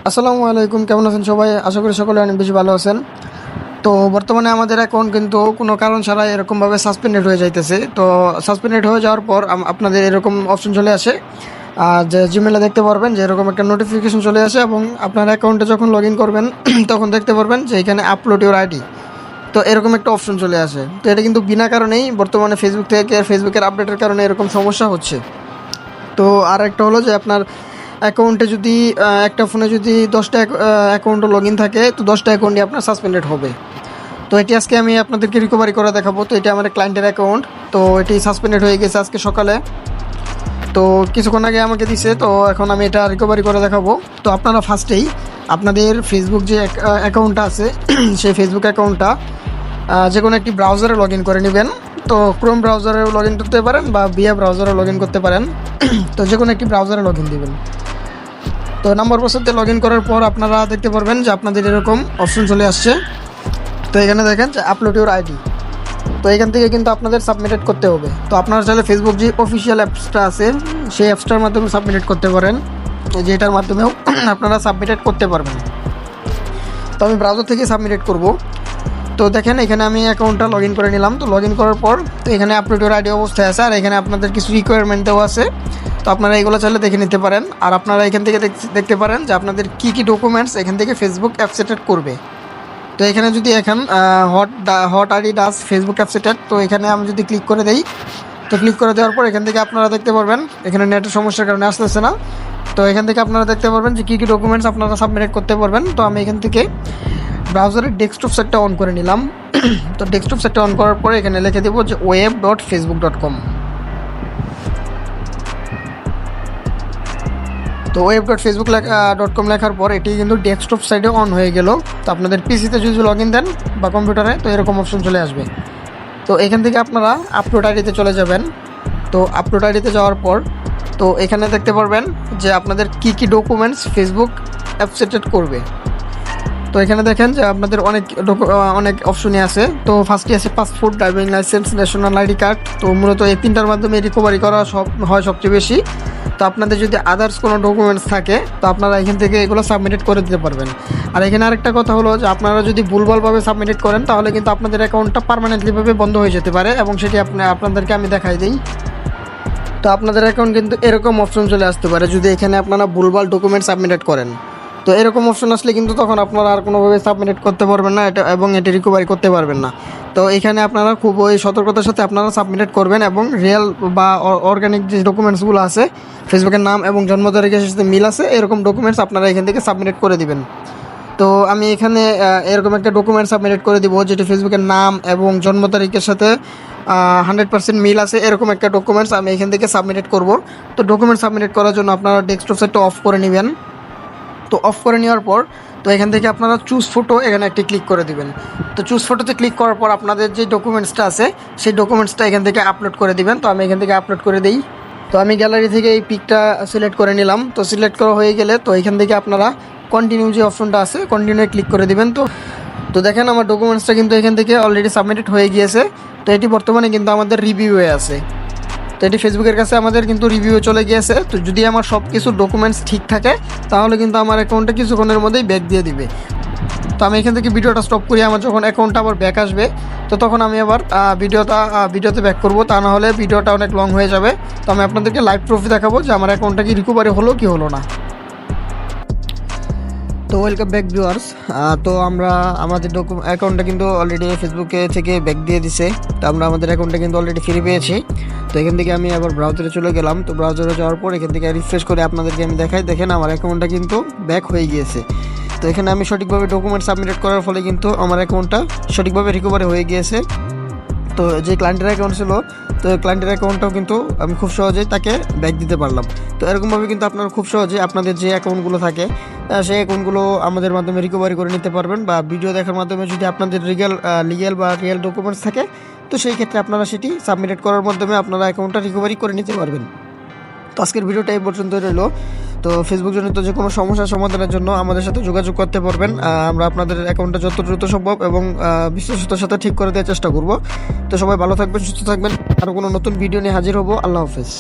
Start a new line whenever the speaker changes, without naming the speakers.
আসসালামু আলাইকুম, কেমন আছেন সবাই? আশা করি সকলে অনেক বেশি ভালো আছেন। তো বর্তমানে আমাদের অ্যাকাউন্ট কিন্তু কোনো কারণ ছাড়া এরকমভাবে সাসপেন্ডেড হয়ে যাইতেছে। তো সাসপেন্ডেড হয়ে যাওয়ার পর আপনাদের এরকম অপশন চলে আসে, যে জিমেলে দেখতে পারবেন যে এরকম একটা নোটিফিকেশন চলে আসে, এবং আপনার অ্যাকাউন্টে যখন লগ ইন করবেন তখন দেখতে পারবেন যে এখানে আপলোড ইউর আইডি। তো এরকম একটা অপশন চলে আসে। তো এটা কিন্তু বিনা কারণেই বর্তমানে ফেসবুকের আপডেটের কারণে এরকম সমস্যা হচ্ছে। তো আর একটা হলো যে আপনার অ্যাকাউন্টে যদি একটা ফোনে যদি 10টা অ্যাকাউন্টও লগ ইন থাকে, তো 10টা অ্যাকাউন্টই আপনার সাসপেন্ডেড হবে। তো এটি আজকে আমি আপনাদেরকে রিকভারি করে দেখাবো। তো এটা আমার ক্লায়েন্টের অ্যাকাউন্ট, তো এটি সাসপেন্ডেড হয়ে গেছে আজকে সকালে। তো কিছুক্ষণ আগে আমাকে দিছে, তো এখন আমি এটা রিকভারি করে দেখাবো। তো আপনারা ফার্স্টেই আপনাদের ফেসবুক যে অ্যাকাউন্টটা আছে সেই ফেসবুক অ্যাকাউন্টটা যে কোনো একটি ব্রাউজারে লগ ইন করে নেবেন। তো ক্রোম ব্রাউজারে লগ ইন করতে পারেন বা বিয়া ব্রাউজারে লগ ইন করতে পারেন। তো যে কোনো একটি ব্রাউজারে লগ ইন দেবেন। তো নাম্বার পাসওয়ার্ড লগ ইন করার পর আপনারা দেখতে পারবেন যে আপনাদের এরকম অপশন চলে আসছে। তো এখানে দেখেন যে আপলোড ইউর আইডি। তো এখান থেকে কিন্তু আপনাদের সাবমিটেড করতে হবে। তো আপনারা চাইলে ফেসবুক যে অফিসিয়াল অ্যাপসটা আছে সেই অ্যাপসটার মাধ্যমে সাবমিটেড করতে পারেন, যে এটার মাধ্যমেও আপনারা সাবমিটেড করতে পারবেন। তো আমি ব্রাউজার থেকে সাবমিটেড করব। তো দেখেন এখানে আমি অ্যাকাউন্টটা লগ ইন করে নিলাম। তো লগ ইন করার পর তো এখানে আপলোড ইউর আইডি অবস্থায় আছে, আর এখানে আপনাদের কিছু রিকোয়ারমেন্ট দেওয়া আছে। তো আপনারা এগুলো চাইলে দেখে নিতে পারেন। আর আপনারা এখান থেকে দেখতে পারেন যে আপনাদের কী কী ডকুমেন্টস এখান থেকে ফেসবুক অ্যাপসেটেড করবে। তো এখানে যদি এখন হট আইডি ডাস ফেসবুক অ্যাপসেটেড, তো এখানে আমি যদি ক্লিক করে দেই, তো ক্লিক করে দেওয়ার পর এখান থেকে আপনারা দেখতে পারবেন এখানে নেটের সমস্যার কারণে আসতেছে না। তো এখান থেকে আপনারা দেখতে পারবেন যে কী কী ডকুমেন্টস আপনারা সাবমিট করতে পারবেন। তো আমি এখান থেকে ব্রাউজারের ডেস্কটপ সেটটা অন করে নিলাম। তো ডেস্কটপ সেটটা অন করার পরে এখানে লিখে দেবো যে web.facebook.com। তো web.facebook.com লেখার পর এটি কিন্তু ডেস্কটপ সাইডে অন হয়ে গেল। তো আপনাদের পিসিতে যদি লগ ইন দেন বা কম্পিউটারে, তো এরকম অপশন চলে আসবে। তো এখান থেকে আপনারা আপলোড আইডিতে চলে যাবেন। তো আপলোড আইডিতে যাওয়ার পর তো এখানে দেখতে পারবেন যে আপনাদের কী কী ডকুমেন্টস ফেসবুক অ্যাপসেটেড করবে। তো এখানে দেখেন যে আপনাদের অনেক অপশনই আছে। তো ফার্স্টে আছে passport, driving licence, national ID card. তো মূলত এই তিনটার মাধ্যমে রিকভারি করা হয় সবচেয়ে বেশি। তো আপনাদের যদি আদার্স কোনো ডকুমেন্টস থাকে তো আপনারা এখান থেকে এগুলো সাবমিট করে দিতে পারবেন। আর এখানে আরেকটা কথা হলো যে আপনারা যদি ভুলভালভাবে সাবমিট করেন তাহলে কিন্তু আপনাদের অ্যাকাউন্টটা পার্মানেন্টলিভাবে বন্ধ হয়ে যেতে পারে, এবং সেটি আপনাদেরকে আমি দেখাই দিই। তো আপনাদের অ্যাকাউন্ট কিন্তু এরকম অপশন চলে আসতে পারে যদি এখানে আপনারা ভুলভাল ডকুমেন্ট সাবমিট করেন। তো এরকম অপশন আসলে কিন্তু তখন আপনারা আর কোনোভাবে সাবমিট করতে পারবেন না এটা, এবং এটি রিকভারি করতে পারবেন না। তো এখানে আপনারা খুব ওই সতর্কতার সাথে আপনারা সাবমিট করবেন, এবং রিয়েল বা অর্গানিক যে ডকুমেন্টসগুলো আছে ফেসবুকের নাম এবং জন্ম তারিখের সাথে মিল আছে এরকম ডকুমেন্টস আপনারা এখান থেকে সাবমিট করে দিবেন। তো আমি এখানে এরকম একটা ডকুমেন্ট সাবমিট করে দিব যেটি ফেসবুকের নাম এবং জন্ম তারিখের সাথে 100% মিল আছে, এরকম একটা ডকুমেন্টস আমি এখান থেকে সাবমিট করব। তো ডকুমেন্ট সাবমিট করার জন্য আপনারা ডেস্কটপ সেটটা অফ করে নেবেন। তো অফ করে নেওয়ার পর তো এখান থেকে আপনারা চুজ ফটো এখানে একটি ক্লিক করে দিবেন। তো চুজ ফটোতে ক্লিক করার পর আপনাদের যে ডকুমেন্টসটা আছে সেই ডকুমেন্টসটা এখান থেকে আপলোড করে দিবেন। তো আমি এখান থেকে আপলোড করে দিই। তো আমি গ্যালারি থেকে এই পিকটা সিলেক্ট করে নিলাম। তো সিলেক্ট করা হয়ে গেলে তো এখান থেকে আপনারা কন্টিনিউ যে অপশনটা আছে কন্টিনিউ ক্লিক করে দিবেন। তো দেখেন আমার ডকুমেন্টসটা কিন্তু এখান থেকে অলরেডি সাবমিটেড হয়ে গিয়েছে। তো এটি বর্তমানে কিন্তু আমাদের রিভিউয়ে আছে। তো এটি ফেসবুকের কাছে আমাদের কিন্তু রিভিউ চলে গিয়েছে। তো যদি আমার সব কিছু ডকুমেন্টস ঠিক থাকে তাহলে কিন্তু আমার অ্যাকাউন্টে কিছুক্ষণের মধ্যেই ব্যাক দিয়ে দিবে। তো আমি এখান থেকে ভিডিওটা স্টপ করি, আমার যখন অ্যাকাউন্টটা আবার ব্যাক আসবে তো তখন আমি আবার ভিডিওতে ব্যাক করব, তা না হলে ভিডিওটা অনেক লং হয়ে যাবে। তো আমি আপনাদেরকে লাইভ প্রুফ দেখাবো যে আমার অ্যাকাউন্টটা কি রিকভারি হলো কি হলো না। তো ওয়েলকাম ব্যাক ভিউয়ার্স। তো আমরা আমাদের অ্যাকাউন্টটা কিন্তু অলরেডি ফেসবুকে থেকে ব্যাক দিয়ে দিছে। তো আমরা আমাদের অ্যাকাউন্টটা কিন্তু অলরেডি ফিরে পেয়েছি। তো এখান থেকে আমি আবার ব্রাউজারে চলে গেলাম। তো ব্রাউজারে যাওয়ার পর এখান থেকে রিফ্রেশ করে আপনাদেরকে আমি দেখাই, দেখেন আমার অ্যাকাউন্টটা কিন্তু ব্যাক হয়ে গিয়েছে। তো এখানে আমি সঠিকভাবে ডকুমেন্ট সাবমিট করার ফলে কিন্তু আমার অ্যাকাউন্টটা সঠিকভাবে রিকভারি হয়ে গিয়েছে। তো যে ক্লায়েন্টের অ্যাকাউন্ট ছিল তো ক্লায়েন্টের অ্যাকাউন্টটাও কিন্তু আমি খুব সহজেই তাকে ব্যাক দিতে পারলাম। তো এরকমভাবে কিন্তু আপনারা খুব সহজে আপনাদের যে অ্যাকাউন্টগুলো থাকে সেই অ্যাকাউন্টগুলো আমাদের মাধ্যমে রিকভারি করে নিতে পারবেন, বা ভিডিও দেখার মাধ্যমে যদি আপনাদের লিগ্যাল বা রিয়েল ডকুমেন্টস থাকে তো সেই ক্ষেত্রে আপনারা সেটি সাবমিট করার মাধ্যমে আপনারা অ্যাকাউন্টটা রিকভারি করে নিতে পারবেন। তো আজকের ভিডিওটা এই পর্যন্ত রইল। তো ফেসবুক জনিত যে কোনো সমস্যার সমাধানের জন্য আমাদের সাথে যোগাযোগ করতে পারবেন। আমরা আপনাদের অ্যাকাউন্টটা যত দ্রুত সম্ভব এবং বিশ্বস্ততার সাথে ঠিক করে দেওয়ার চেষ্টা করব। তো সবাই ভালো থাকবেন, সুস্থ থাকবেন। আরও কোনো নতুন ভিডিও নিয়ে হাজির হব। আল্লাহ হাফেজ।